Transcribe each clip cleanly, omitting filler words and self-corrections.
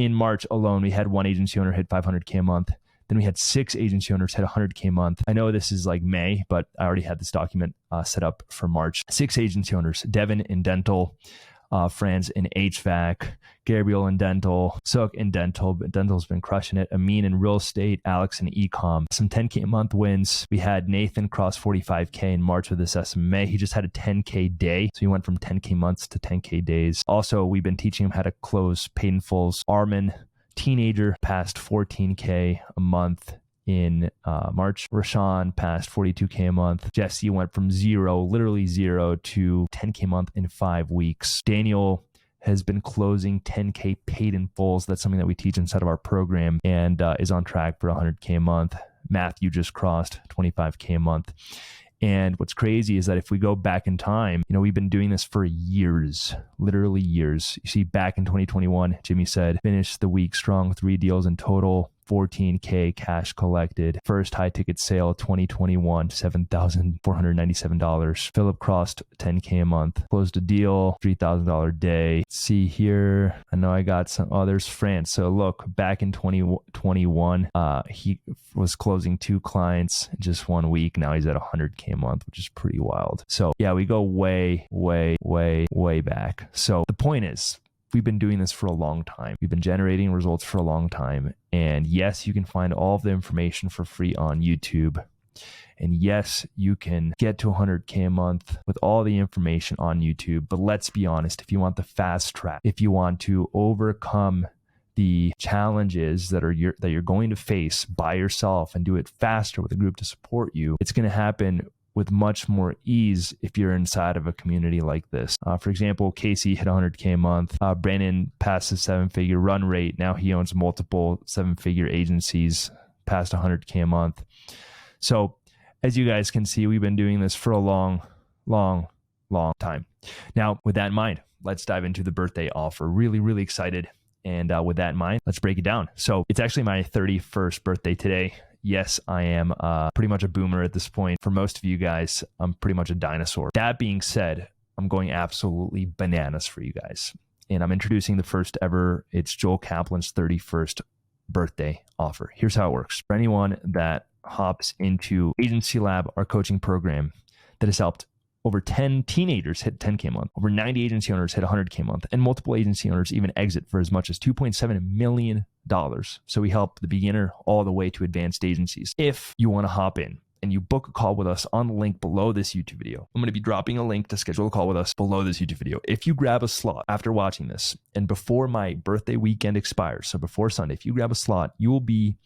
In March alone, we had one agency owner hit 500K a month. Then we had 6 agency owners hit 100K a month. I know this is like May, but I already had this document set up for March. 6 agency owners: Devin in dental, Franz in HVAC, Gabriel in dental, Sook in dental. Dental's been crushing it. Amin in real estate, Alex in ecom. Some 10K a month wins. We had Nathan cross 45K in March with this SMMA. He just had a 10K day. So he went from 10K months to 10K days. Also, we've been teaching him how to close paid in fulls. Armin, teenager, passed 14K a month in March. Rashawn passed 42K a month. Jesse went from literally zero to 10K a month in 5 weeks. Daniel has been closing 10K paid in fulls. That's something that we teach inside of our program, and is on track for 100K a month. Matthew just crossed 25K a month. And what's crazy is that if we go back in time, we've been doing this for years, literally years. You see, back in 2021, Jimmy said, finished the week strong, 3 deals in total, 14K cash collected. First high ticket sale 2021, $7,497. Philip crossed 10K a month. Closed a deal, $3,000 day. Let's see here. I know I got some others. France. So look, back in 2021, he was closing 2 clients in just 1 week. Now he's at 100K a month, which is pretty wild. So yeah, we go way, way, way, way back. So the point is, we've been doing this for a long time. We've been generating results for a long time. And yes, you can find all of the information for free on YouTube. And yes, you can get to 100K a month with all the information on YouTube. But let's be honest, if you want the fast track, if you want to overcome the challenges that you're going to face by yourself and do it faster with a group to support you, it's going to happen with much more ease if you're inside of a community like this. For example, Casey hit 100K a month. Brandon passed his 7-figure run rate. Now he owns multiple 7-figure agencies, past 100K a month. So as you guys can see, we've been doing this for a long, long, long time. Now, with that in mind, let's dive into the birthday offer. Really, really excited. And with that in mind, let's break it down. So it's actually my 31st birthday today. Yes, I am pretty much a boomer at this point. For most of you guys, I'm pretty much a dinosaur. That being said, I'm going absolutely bananas for you guys. And I'm introducing the first ever, it's Joel Kaplan's 31st birthday offer. Here's how it works. For anyone that hops into Agency Lab, our coaching program that has helped over 10 teenagers hit 10K a month, over 90 agency owners hit 100K a month, and multiple agency owners even exit for as much as $2.7 million. So we help the beginner all the way to advanced agencies. If you want to hop in and you book a call with us on the link below this YouTube video, I'm going to be dropping a link to schedule a call with us below this YouTube video. If you grab a slot after watching this and before my birthday weekend expires, so before Sunday, if you grab a slot, you will be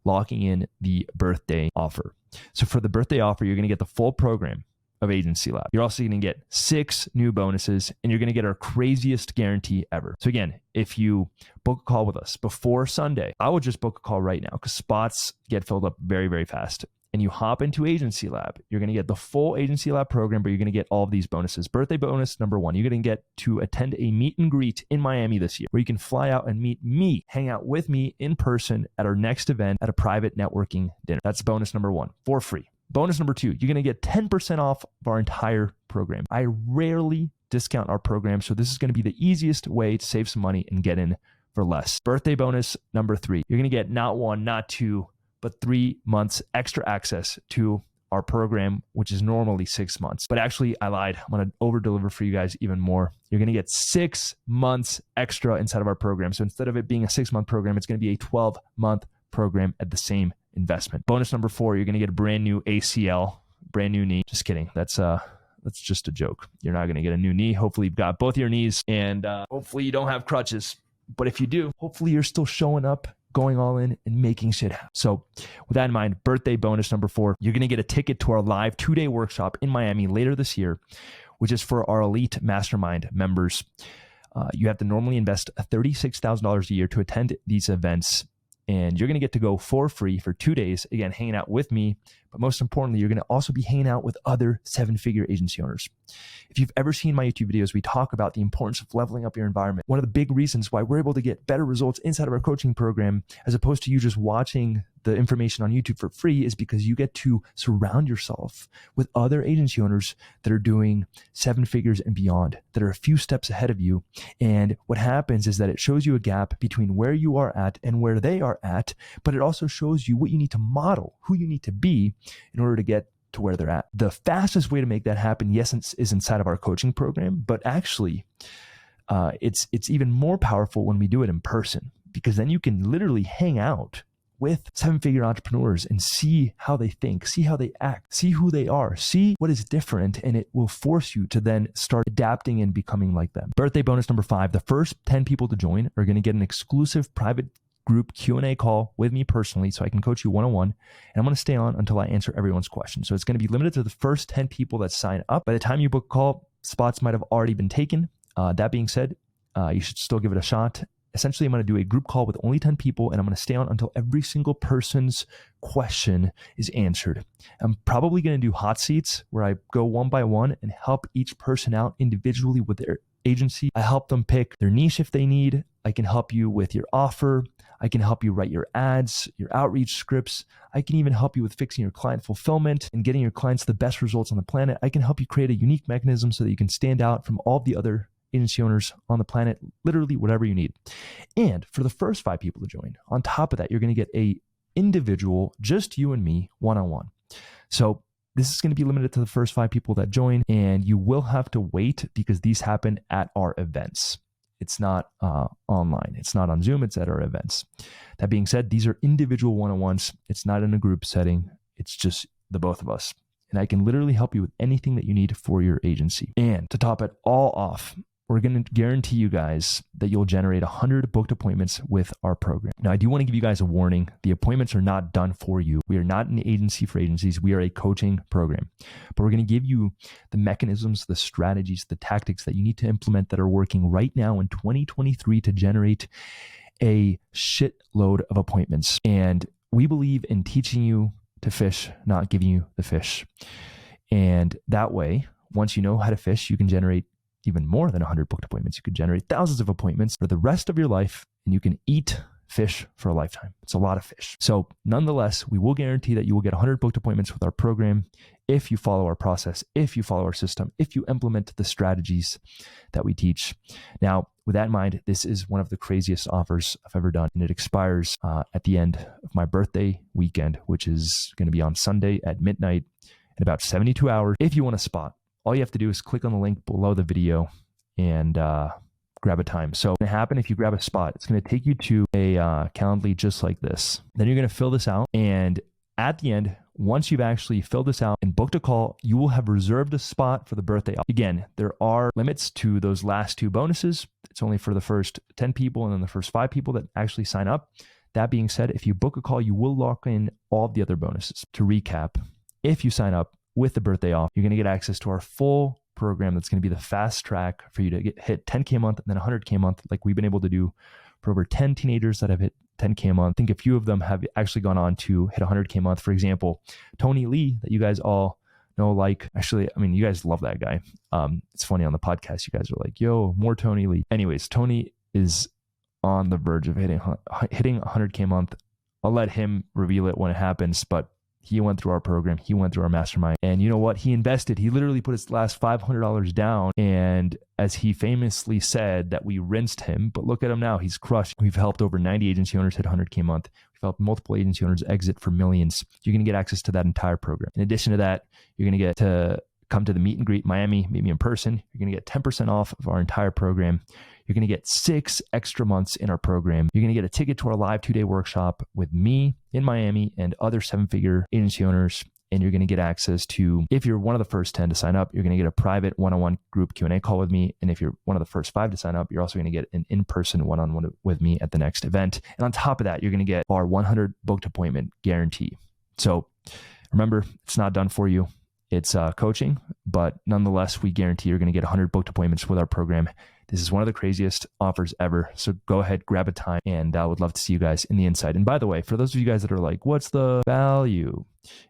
locking in the birthday offer. So for the birthday offer, you're going to get the full program of Agency Lab. You're also going to get 6 new bonuses, and you're going to get our craziest guarantee ever. So again, if you book a call with us before Sunday, I will just book a call right now because spots get filled up very, very fast. And you hop into Agency Lab, you're going to get the full Agency Lab program, but you're going to get all of these bonuses. Birthday bonus number 1, you're going to get to attend a meet and greet in Miami this year, where you can fly out and meet me, hang out with me in person at our next event at a private networking dinner. That's bonus number 1 for free. Bonus number 2, you're going to get 10% off of our entire program. I rarely discount our program, so this is going to be the easiest way to save some money and get in for less. Birthday bonus number 3, you're going to get not 1, not 2, but 3 months extra access to our program, which is normally 6 months. But actually, I lied. I'm going to over deliver for you guys even more. You're going to get 6 months extra inside of our program. So instead of it being a 6-month program, it's going to be a 12-month program at the same investment. Bonus number 4, you're going to get a brand new ACL, brand new knee. Just kidding. That's just a joke. You're not going to get a new knee. Hopefully you've got both your knees, and hopefully you don't have crutches. But if you do, hopefully you're still showing up, going all in, and making shit happen. So with that in mind, birthday bonus number 4, you're going to get a ticket to our live 2-day workshop in Miami later this year, which is for our elite mastermind members. You have to normally invest $36,000 a year to attend these events. And you're going to get to go for free for 2 days, again, hanging out with me. But most importantly, you're going to also be hanging out with other 7-figure agency owners. If you've ever seen my YouTube videos, we talk about the importance of leveling up your environment. One of the big reasons why we're able to get better results inside of our coaching program, as opposed to you just watching the information on YouTube for free is because you get to surround yourself with other agency owners that are doing 7 figures and beyond, that are a few steps ahead of you. And what happens is that it shows you a gap between where you are at and where they are at, but it also shows you what you need to model, who you need to be in order to get to where they're at. The fastest way to make that happen, yes, is inside of our coaching program, but actually it's even more powerful when we do it in person, because then you can literally hang out with 7-figure entrepreneurs and see how they think, see how they act, see who they are, see what is different, and it will force you to then start adapting and becoming like them. Birthday bonus number 5, the first 10 people to join are going to get an exclusive private group Q&A call with me personally, so I can coach you one-on-one, and I'm going to stay on until I answer everyone's questions. So it's going to be limited to the first 10 people that sign up. By the time you book a call, spots might have already been taken. That being said, you should still give it a shot. Essentially, I'm going to do a group call with only 10 people, and I'm going to stay on until every single person's question is answered. I'm probably going to do hot seats where I go one by one and help each person out individually with their agency. I help them pick their niche if they need. I can help you with your offer. I can help you write your ads, your outreach scripts. I can even help you with fixing your client fulfillment and getting your clients the best results on the planet. I can help you create a unique mechanism so that you can stand out from all the other agency owners on the planet, literally whatever you need. And for the first 5 people to join, on top of that, you're going to get a individual, just you and me, one-on-one. So this is going to be limited to the first 5 people that join, and you will have to wait because these happen at our events. It's not online. It's not on Zoom. It's at our events. That being said, these are individual one-on-ones. It's not in a group setting. It's just the both of us. And I can literally help you with anything that you need for your agency. And to top it all off, we're going to guarantee you guys that you'll generate 100 booked appointments with our program. Now, I do want to give you guys a warning. The appointments are not done for you. We are not an agency for agencies. We are a coaching program. But we're going to give you the mechanisms, the strategies, the tactics that you need to implement that are working right now in 2023 to generate a shitload of appointments. And we believe in teaching you to fish, not giving you the fish. And that way, once you know how to fish, you can generate even more than 100 booked appointments. You could generate thousands of appointments for the rest of your life, and you can eat fish for a lifetime. It's a lot of fish. So nonetheless, we will guarantee that you will get 100 booked appointments with our program if you follow our process, if you follow our system, if you implement the strategies that we teach. Now, with that in mind, this is one of the craziest offers I've ever done, and it expires at the end of my birthday weekend, which is going to be on Sunday at midnight in about 72 hours. If you want a spot, all you have to do is click on the link below the video and grab a time. So what's going to happen if you grab a spot, it's going to take you to a Calendly just like this. Then you're going to fill this out. And at the end, once you've actually filled this out and booked a call, you will have reserved a spot for the birthday. Again, there are limits to those last 2 bonuses. It's only for the first 10 people and then the first 5 people that actually sign up. That being said, if you book a call, you will lock in all of the other bonuses. To recap, if you sign up with the birthday off, you're going to get access to our full program. That's going to be the fast track for you to hit 10K a month and then 100K a month, like we've been able to do for over 10 teenagers that have hit 10K a month. I think a few of them have actually gone on to hit 100K a month. For example, Tony Lee, that you guys all know, you guys love that guy. It's funny on the podcast, you guys are like, yo, more Tony Lee. Anyways, Tony is on the verge of hitting 100K a month. I'll let him reveal it when it happens, but he went through our program. He went through our mastermind. And you know what? He invested. He literally put his last $500 down. And as he famously said, that we rinsed him. But look at him now. He's crushed. We've helped over 90 agency owners hit 100K a month. We've helped multiple agency owners exit for millions. You're going to get access to that entire program. In addition to that, you're going to get to come to the meet and greet Miami, meet me in person. You're going to get 10% off of our entire program. You're going to get 6 extra months in our program. You're going to get a ticket to our live 2-day workshop with me in Miami and other 7-figure agency owners. And you're going to get access to, if you're one of the first 10 to sign up, you're going to get a private one-on-one group Q&A call with me. And if you're one of the first 5 to sign up, you're also going to get an in-person one-on-one with me at the next event. And on top of that, you're going to get our 100 booked appointment guarantee. So remember, it's not done for you. It's coaching, but nonetheless, we guarantee you're going to get 100 booked appointments with our program. This is one of the craziest offers ever. So go ahead, grab a time, and I would love to see you guys in the inside. And by the way, for those of you guys that are like, what's the value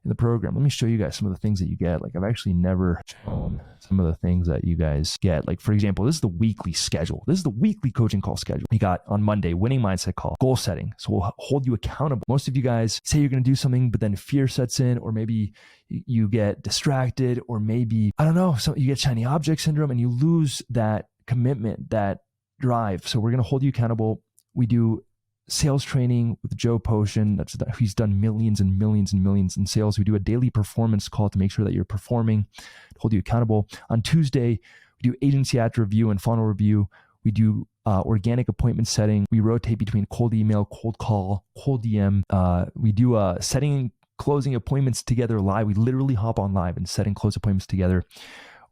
in the program? Let me show you guys some of the things that you get. Like I've actually never shown some of the things that you guys get. Like for example, this is the weekly schedule. This is the weekly coaching call schedule. You got on Monday, winning mindset call, goal setting. So we'll hold you accountable. Most of you guys say you're going to do something, but then fear sets in, or maybe you get distracted, or maybe, I don't know, so you get shiny object syndrome and you lose that commitment, that drive. So we're going to hold you accountable. We do sales training with Joe Potion. He's done millions and millions and millions in sales. We do a daily performance call to make sure that you're performing, to hold you accountable. On Tuesday, we do agency ad review and funnel review. We do organic appointment setting. We rotate between cold email, cold call, cold DM. We do setting and closing appointments together live. We literally hop on live and set and close appointments together.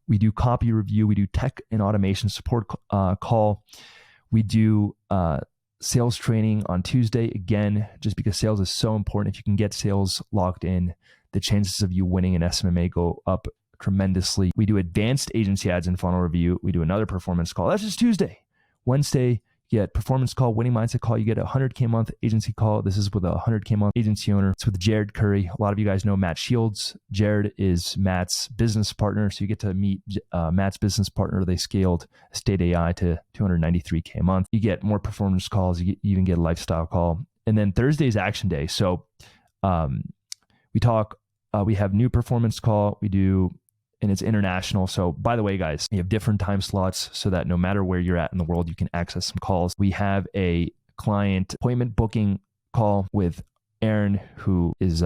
We do copy review. We do tech and automation support call. We do sales training on Tuesday. Again, just because sales is so important. If you can get sales locked in, the chances of you winning an SMMA go up tremendously. We do advanced agency ads and funnel review. We do another performance call. That's just Tuesday. Wednesday, you get performance call, winning mindset call. You get a 100K a month agency call. This is with a 100K a month agency owner. It's with Jared Curry. A lot of you guys know Matt Shields. Jared is Matt's business partner. So you get to meet Matt's business partner. They scaled State AI to 293K a month. You get more performance calls. You even get a lifestyle call. And then Thursday's action day. So we have new performance call. We do, and it's international. So by the way, guys, we have different time slots so that no matter where you're at in the world, you can access some calls. We have a client appointment booking call with Aaron, who is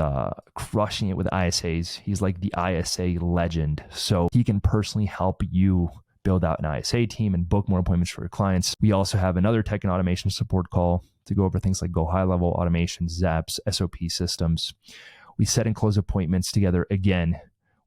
crushing it with ISAs. He's like the ISA legend. So he can personally help you build out an ISA team and book more appointments for your clients. We also have another tech and automation support call to go over things like Go High Level, automation, Zaps, SOP systems. We set and close appointments together again.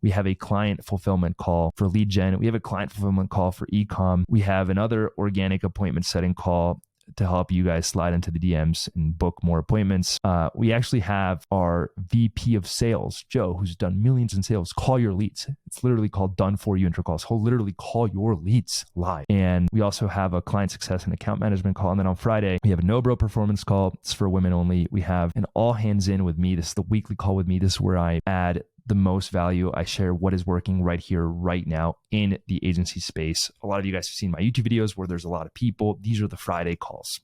We have a client fulfillment call for lead gen. We have a client fulfillment call for e-com. We have another organic appointment setting call to help you guys slide into the DMs and book more appointments. We actually have our VP of sales, Joe, who's done millions in sales, call your leads. It's literally called done for you intro calls. He'll literally call your leads live. And we also have a client success and account management call. And then on Friday, we have a no-bro performance call. It's for women only. We have an all hands in with me. This is the weekly call with me. This is where I add the most value. I share what is working right here, right now in the agency space. A lot of you guys have seen my YouTube videos where there's a lot of people. These are the Friday calls.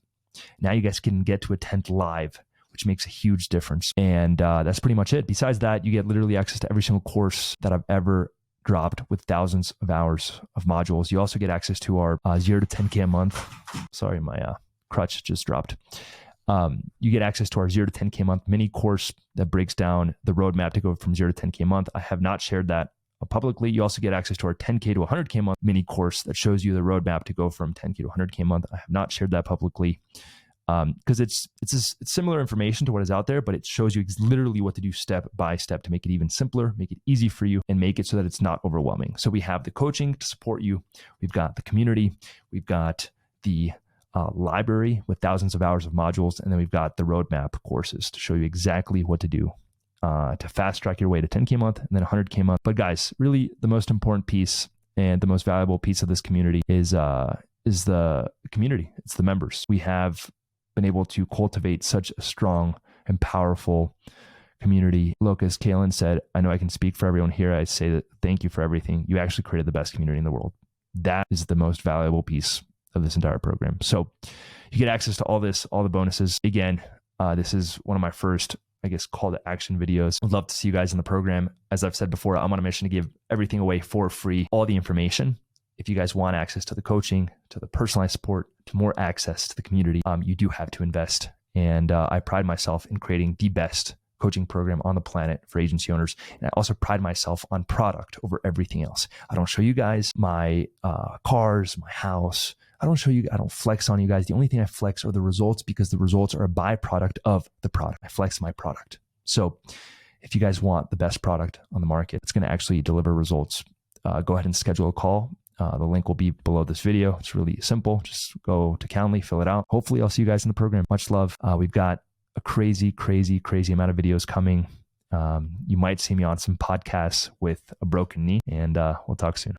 Now you guys can get to attend live, which makes a huge difference. And that's pretty much it. Besides that, you get literally access to every single course that I've ever dropped with thousands of hours of modules. You also get access to our 0 to 10K a month. Sorry, my crutch just dropped. You get access to our 0 to 10K a month mini course that breaks down the roadmap to go from 0 to 10K a month. I have not shared that publicly. You also get access to our 10K to 100K a month mini course that shows you the roadmap to go from 10K to 100K a month. I have not shared that publicly because it's similar information to what is out there, but it shows you literally what to do step by step to make it even simpler, make it easy for you, and make it so that it's not overwhelming. So we have the coaching to support you. We've got the community. We've got the library with thousands of hours of modules. And then we've got the roadmap courses to show you exactly what to do to fast track your way to 10K a month and then 100K a month. But guys, really the most important piece and the most valuable piece of this community is the community. It's the members. We have been able to cultivate such a strong and powerful community. Look, as Kaylin said, I know I can speak for everyone here. I say that thank you for everything. You actually created the best community in the world. That is the most valuable piece of this entire program. So you get access to all this, all the bonuses. Again, this is one of my first, I guess, call to action videos. I'd love to see you guys in the program. As I've said before, I'm on a mission to give everything away for free, all the information. If you guys want access to the coaching, to the personalized support, to more access to the community, you do have to invest. And I pride myself in creating the best coaching program on the planet for agency owners. And I also pride myself on product over everything else. I don't show you guys my cars, my house. I don't flex on you guys. The only thing I flex are the results because the results are a byproduct of the product. I flex my product. So if you guys want the best product on the market, it's going to actually deliver results. Go ahead and schedule a call. The link will be below this video. It's really simple. Just go to Calendly, fill it out. Hopefully I'll see you guys in the program. Much love. We've got a crazy amount of videos coming. You might see me on some podcasts with a broken knee, and we'll talk soon.